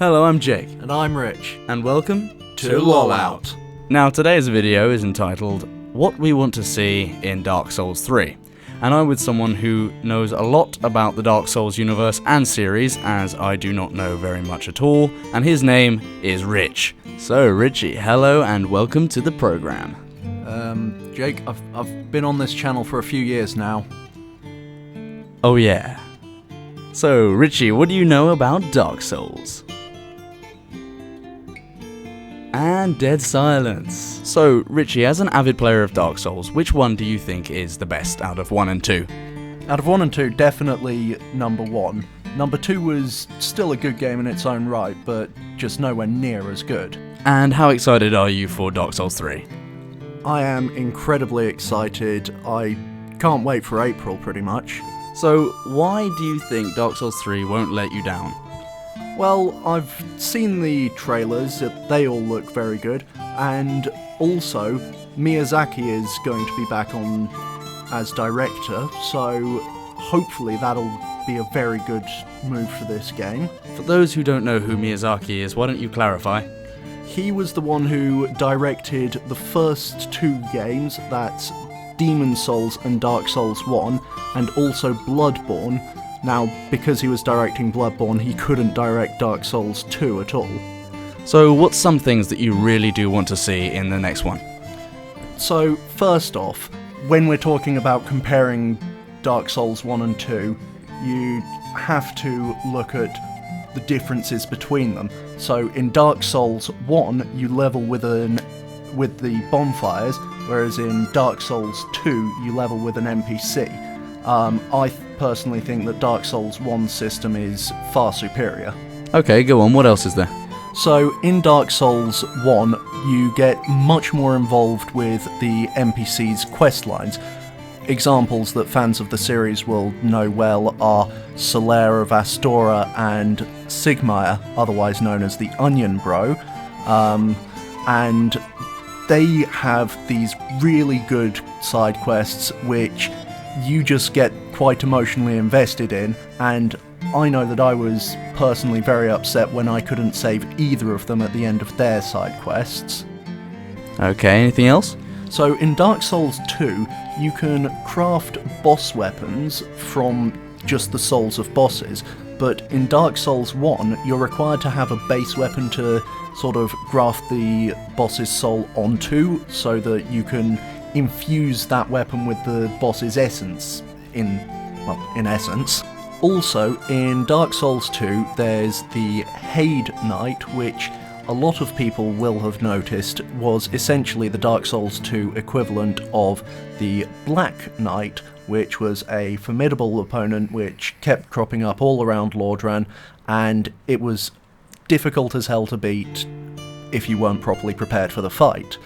Hello, I'm Jake, And I'm Rich. and welcome To LOLOUT. Now, today's video is entitled, What We Want to See in Dark Souls 3. And I'm with someone who knows a lot about the Dark Souls universe and series, as I do not know very much at all, and his name is Rich. So, Richie, hello and welcome to the program. Jake, I've been on this channel for a few years now. Oh yeah. So, Richie, what do you know about Dark Souls? And dead silence. So, Richie, as an avid player of Dark Souls, which one do you think is the best out of 1 and 2? Out of 1 and 2, definitely number 1. Number 2 was still a good game in its own right, but just nowhere near as good. And how excited are you for Dark Souls 3? I am incredibly excited. I can't wait for April, pretty much. So, why do you think Dark Souls 3 won't let you down? Well, I've seen the trailers, they all look very good, and also Miyazaki is going to be back on as director, so hopefully that'll be a very good move for this game. For those who don't know who Miyazaki is, why don't you clarify? He was the one who directed the first 2 games, that's Demon Souls and Dark Souls 1, and also Bloodborne. Now, because he was directing Bloodborne, he couldn't direct Dark Souls 2 at all. So, what's some things that you really do want to see in the next one? So, first off, when we're talking about comparing Dark Souls 1 and 2, you have to look at the differences between them. So, in Dark Souls 1, you level with the bonfires, whereas in Dark Souls 2, you level with an NPC. I personally think that Dark Souls 1's system is far superior. Okay, go on, what else is there? So, in Dark Souls 1, you get much more involved with the NPC's quest lines. Examples that fans of the series will know well are Solaire of Astora and Sigmire, otherwise known as the Onion Bro, and they have these really good side quests which you just get quite emotionally invested in, and I know that I was personally very upset when I couldn't save either of them at the end of their side quests. Okay, anything else? So in Dark Souls 2, you can craft boss weapons from just the souls of bosses, but in Dark Souls 1, you're required to have a base weapon to sort of graft the boss's soul onto, so that you can infuse that weapon with the boss's essence, in essence. Also, in Dark Souls 2, there's the Haid Knight, which a lot of people will have noticed was essentially the Dark Souls 2 equivalent of the Black Knight, which was a formidable opponent which kept cropping up all around Lordran, and it was difficult as hell to beat if you weren't properly prepared for the fight.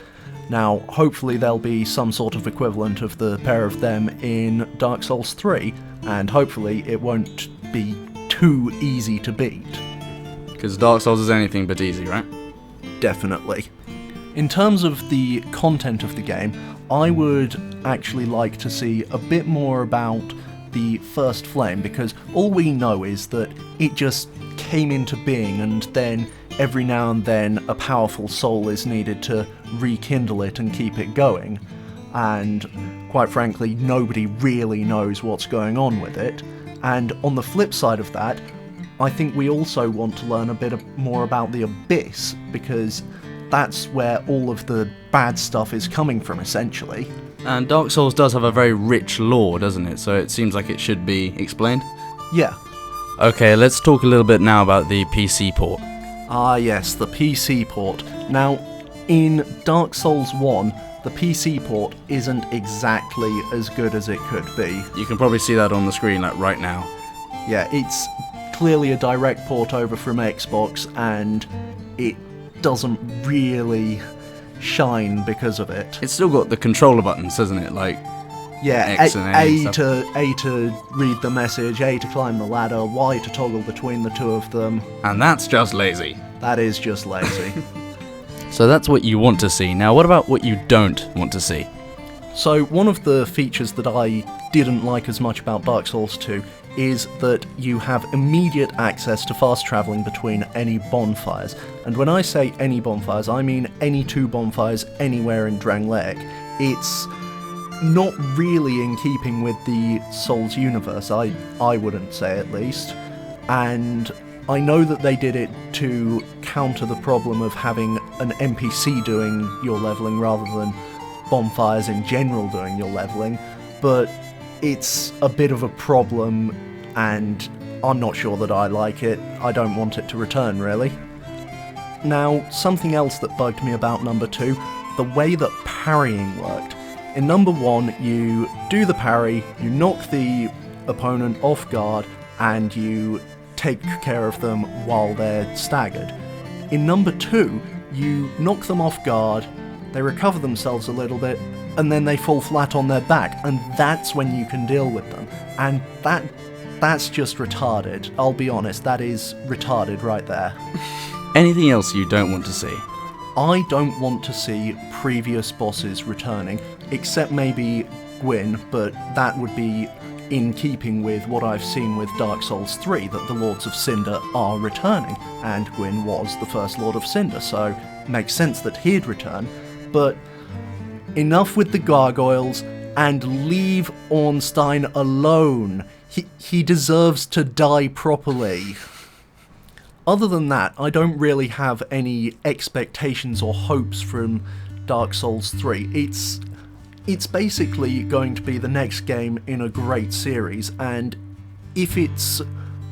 Now, hopefully there'll be some sort of equivalent of the pair of them in Dark Souls 3, and hopefully it won't be too easy to beat. Because Dark Souls is anything but easy, right? Definitely. In terms of the content of the game, I would actually like to see a bit more about the First Flame, because all we know is that it just came into being, and then every now and then a powerful soul is needed to rekindle it and keep it going, and quite frankly nobody really knows what's going on with it. And on the flip side of that, I think we also want to learn a bit more about the Abyss, because that's where all of the bad stuff is coming from, essentially. And Dark Souls does have a very rich lore, doesn't it? So it seems like it should be explained. Yeah. Okay, let's talk a little bit now about the PC port. Ah yes, the PC port. Now, in Dark Souls 1, the PC port isn't exactly as good as it could be. You can probably see that on the screen, like, right now. Yeah, it's clearly a direct port over from Xbox, and it doesn't really shine because of it. It's still got the controller buttons, hasn't it? Like, yeah, X and A and A to read the message, A to climb the ladder, Y to toggle between the two of them. And that's just lazy. That is just lazy. So that's what you want to see. Now, what about what you don't want to see? So one of the features that I didn't like as much about Dark Souls 2 is that you have immediate access to fast travelling between any bonfires. And when I say any bonfires, I mean any 2 bonfires anywhere in Drangleic. It's not really in keeping with the Souls universe, I wouldn't say at least. And I know that they did it to counter the problem of having an NPC doing your levelling rather than bonfires in general doing your levelling, but it's a bit of a problem and I'm not sure that I like it. I don't want it to return, really. Now, something else that bugged me about number 2, the way that parrying worked. In number 1, you do the parry, you knock the opponent off guard, and you take care of them while they're staggered. In number 2, you knock them off guard, they recover themselves a little bit, and then they fall flat on their back, and that's when you can deal with them. And that's just retarded. I'll be honest, that is retarded right there. Anything else you don't want to see? I don't want to see previous bosses returning, except maybe Gwyn, but that would be in keeping with what I've seen with Dark Souls 3, that the Lords of Cinder are returning, and Gwyn was the first Lord of Cinder, so makes sense that he'd return. But enough with the gargoyles, and leave Ornstein alone. He deserves to die properly. Other than that, I don't really have any expectations or hopes from Dark Souls 3. It's basically going to be the next game in a great series, and if it's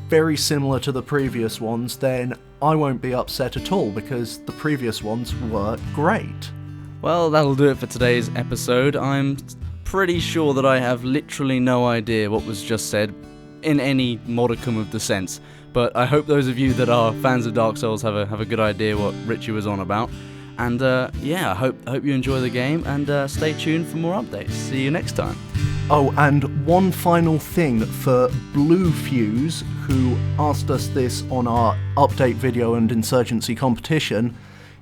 very similar to the previous ones, then I won't be upset at all, because the previous ones were great. Well, that'll do it for today's episode. I'm pretty sure that I have literally no idea what was just said in any modicum of the sense, but I hope those of you that are fans of Dark Souls have a good idea what Richie was on about. And yeah, I hope you enjoy the game, and stay tuned for more updates. See you next time. Oh, and one final thing for Blue Fuse, who asked us this on our update video and insurgency competition.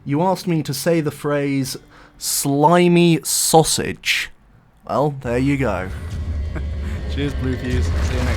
You asked me to say the phrase, slimy sausage. Well, there you go. Cheers, Blue Fuse. See you next time.